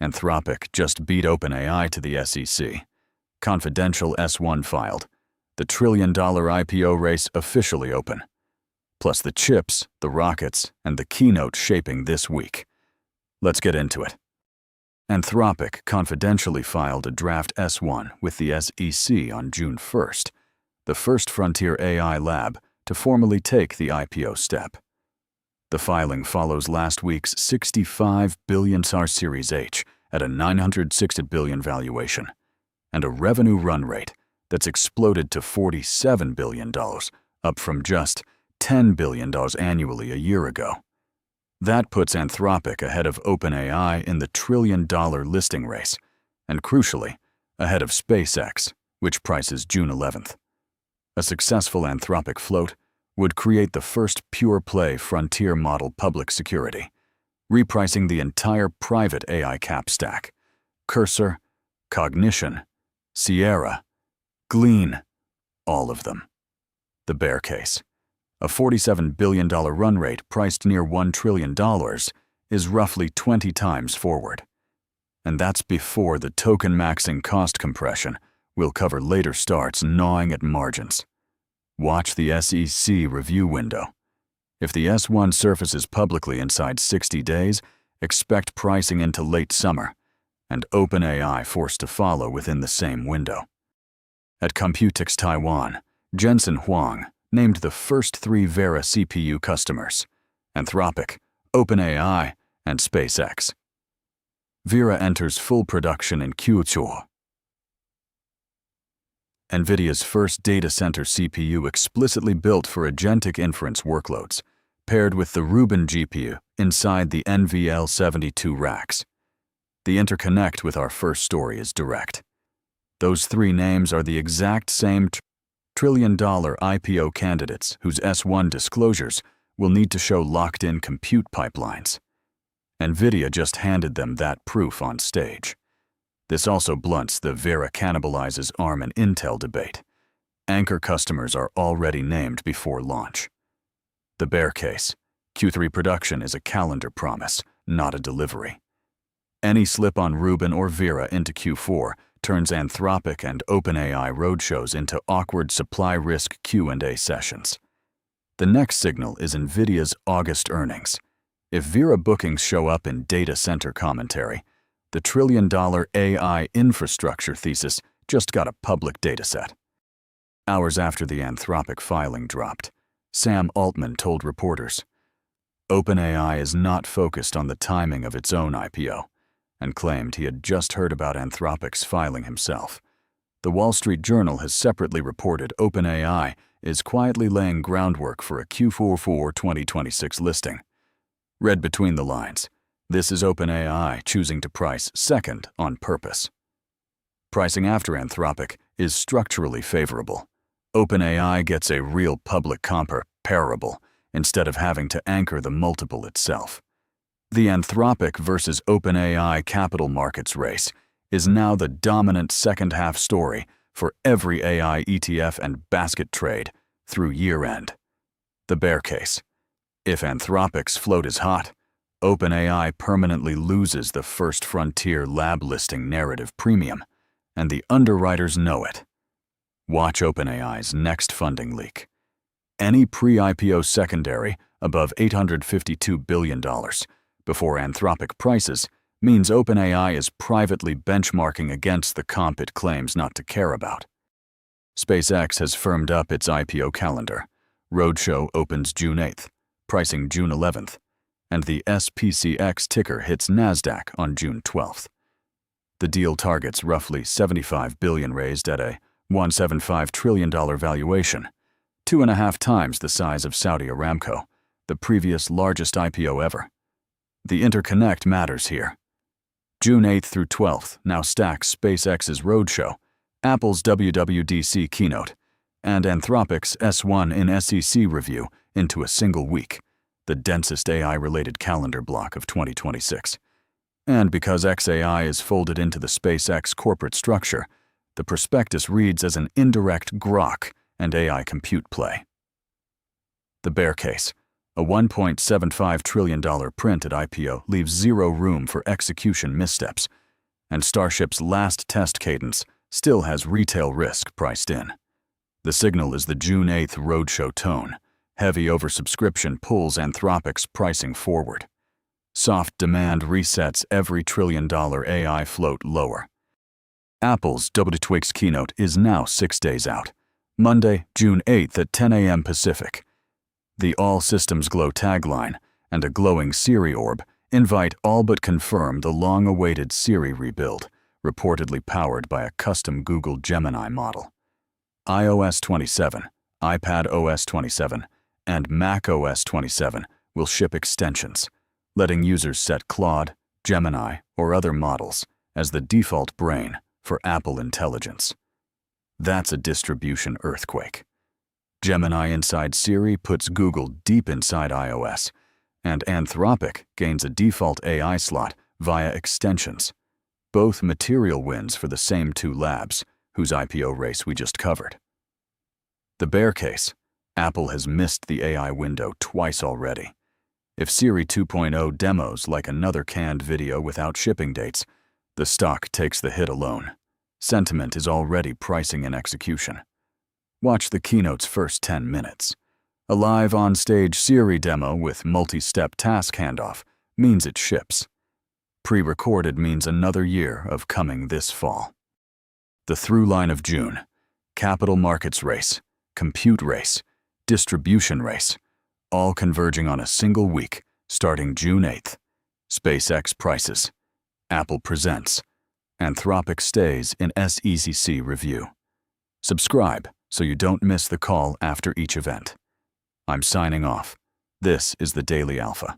Anthropic just beat OpenAI to the SEC. Confidential S1 filed. The trillion-dollar IPO race officially open. Plus the chips, the rockets, and the keynote shaping this week. Let's get into it. Anthropic confidentially filed a draft S1 with the SEC on June 1st, the first frontier AI lab to formally take the IPO step. The filing follows last week's $65 billion Series H at a $960 billion valuation, and a revenue run rate that's exploded to $47 billion, up from just $10 billion annually a year ago. That puts Anthropic ahead of OpenAI in the trillion-dollar listing race, and crucially, ahead of SpaceX, which prices June 11th. A successful Anthropic float would create the first pure-play frontier model public security, repricing the entire private AI cap stack: Cursor, Cognition, Sierra, Glean, all of them. The bear case: a $47 billion run rate priced near $1 trillion is roughly 20 times forward. And that's before the token maxing cost compression we'll cover later starts gnawing at margins. Watch the SEC review window. If the S1 surfaces publicly inside 60 days, expect pricing into late summer, and OpenAI forced to follow within the same window. At Computex Taiwan, Jensen Huang named the first 3 Vera CPU customers: Anthropic, OpenAI, and SpaceX. Vera enters full production in Q2. NVIDIA's first data center CPU explicitly built for agentic inference workloads, paired with the Rubin GPU inside the NVL72 racks. The interconnect with our first story is direct. Those 3 names are the exact same trillion-dollar IPO candidates whose S1 disclosures will need to show locked-in compute pipelines. NVIDIA just handed them that proof on stage. This also blunts the Vera cannibalizes ARM and Intel debate. Anchor customers are already named before launch. The bear case: Q3 production is a calendar promise, not a delivery. Any slip on Rubin or Vera into Q4 turns Anthropic and OpenAI roadshows into awkward supply risk Q&A sessions. The next signal is NVIDIA's August earnings. If Vera bookings show up in data center commentary, the trillion-dollar AI infrastructure thesis just got a public dataset. Hours after the Anthropic filing dropped, Sam Altman told reporters, OpenAI is not focused on the timing of its own IPO, and claimed he had just heard about Anthropic's filing himself. The Wall Street Journal has separately reported OpenAI is quietly laying groundwork for a Q4 2026 listing. Read between the lines, this is OpenAI choosing to price second on purpose. Pricing after Anthropic is structurally favorable. OpenAI gets a real public comparable instead of having to anchor the multiple itself. The Anthropic versus OpenAI capital markets race is now the dominant second-half story for every AI ETF and basket trade through year-end. The bear case: if Anthropic's float is hot, OpenAI permanently loses the first frontier lab listing narrative premium, and the underwriters know it. Watch OpenAI's next funding leak. Any pre-IPO secondary above $852 billion before Anthropic prices means OpenAI is privately benchmarking against the comp it claims not to care about. SpaceX has firmed up its IPO calendar. Roadshow opens June 8th, pricing June 11th, and the SPCX ticker hits NASDAQ on June 12th. The deal targets roughly $75 billion raised at a $175 trillion valuation, 2.5 times the size of Saudi Aramco, the previous largest IPO ever. The interconnect matters here. June 8th through 12th now stacks SpaceX's roadshow, Apple's WWDC keynote, and Anthropic's S1 in SEC review into a single week, the densest AI-related calendar block of 2026. And because XAI is folded into the SpaceX corporate structure, the prospectus reads as an indirect grok and AI compute play. The bear case: A $1.75 trillion print at IPO leaves zero room for execution missteps, and Starship's last test cadence still has retail risk priced in. The signal is the June 8th roadshow tone. Heavy oversubscription pulls Anthropic's pricing forward. Soft demand resets every trillion-dollar AI float lower. Apple's WTWIX keynote is now 6 days out, Monday, June 8th at 10 a.m. Pacific. The All Systems Glow tagline and a glowing Siri orb invite all but confirm the long-awaited Siri rebuild, reportedly powered by a custom Google Gemini model. iOS 27, iPadOS 27, and macOS 27 will ship extensions, letting users set Claude, Gemini, or other models as the default brain for Apple Intelligence. That's a distribution earthquake. Gemini inside Siri puts Google deep inside iOS, and Anthropic gains a default AI slot via extensions. Both material wins for the same two labs, whose IPO race we just covered. The bear case: Apple has missed the AI window twice already. If Siri 2.0 demos like another canned video without shipping dates, the stock takes the hit alone. Sentiment is already pricing in execution. Watch the keynote's first 10 minutes. A live on-stage Siri demo with multi-step task handoff means it ships. Pre-recorded means another year of coming this fall. The through line of June: capital markets race, compute race, distribution race, all converging on a single week starting June 8th. SpaceX prices. Apple presents. Anthropic stays in SEC review. Subscribe so you don't miss the call after each event. I'm signing off. This is the Daily Alpha.